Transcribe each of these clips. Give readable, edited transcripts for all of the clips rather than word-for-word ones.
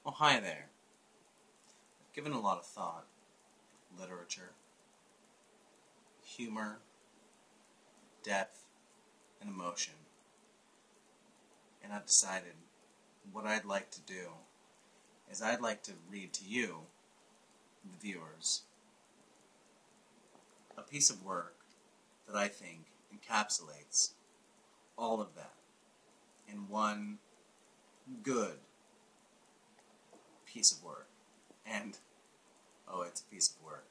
Oh, hi there. I've given a lot of thought. Literature, humor, depth, and emotion. And I've decided what I'd like to do is I'd like to read to you, the viewers, a piece of work that I think encapsulates all of that in one good piece of work. And, oh, it's a piece of work.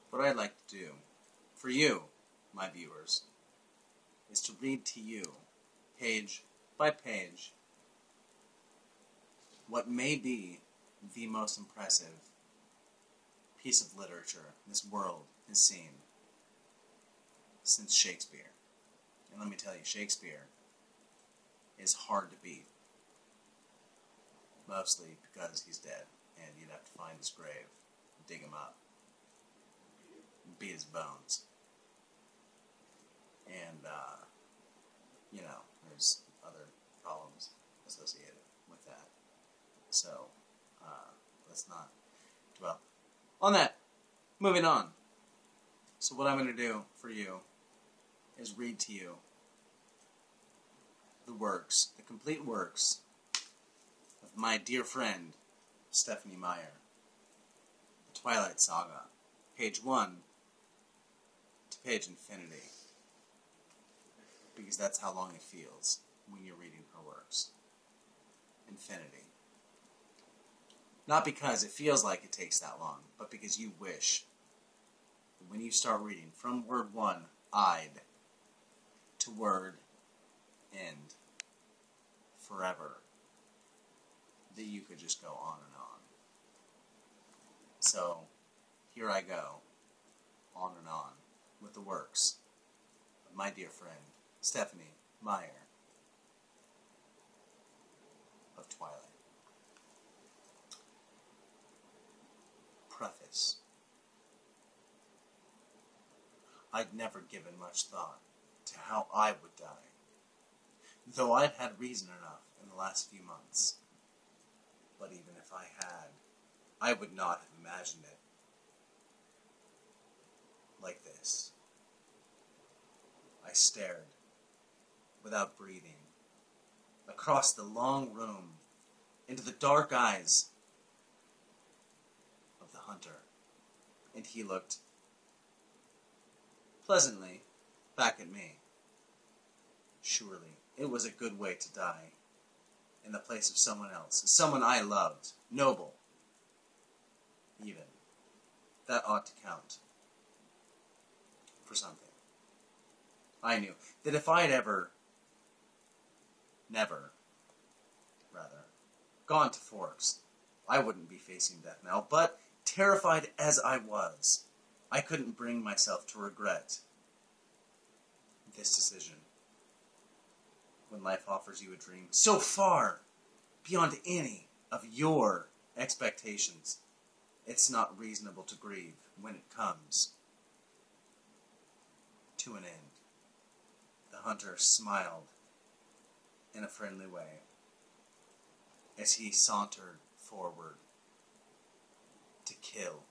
What I'd like to do for you, my viewers, is to read to you, page by page, what may be the most impressive piece of literature this world has seen since Shakespeare. And let me tell you, Shakespeare is hard to beat. Mostly because he's dead, and you'd have to find his grave, dig him up, beat his bones. And, there's other problems associated with that. So, let's not dwell on that. Moving on. So what I'm going to do for you is read to you the works, the complete works of my dear friend, Stephenie Meyer. The Twilight Saga, page 1 to page infinity. Because that's how long it feels when you're reading her works. Infinity. Not because it feels like it takes that long, but because you wish that when you start reading from word 1, I'd, to word end, forever, that you could just go on and on. So, here I go, on and on, with the works of my dear friend, Stephenie Meyer of Twilight. Preface. I'd never given much thought to how I would die, though I've had reason enough in the last few months. But even if I had, I would not have imagined it like this. I stared, without breathing, across the long room, into the dark eyes of the hunter, and he looked pleasantly back at me. Surely, it was a good way to die, in the place of someone else, someone I loved, noble, even. That ought to count for something. I knew that if I had never, gone to Forks, I wouldn't be facing death now, but terrified as I was, I couldn't bring myself to regret this decision. When life offers you a dream so far beyond any of your expectations, it's not reasonable to grieve when it comes to an end. The hunter smiled in a friendly way as he sauntered forward to kill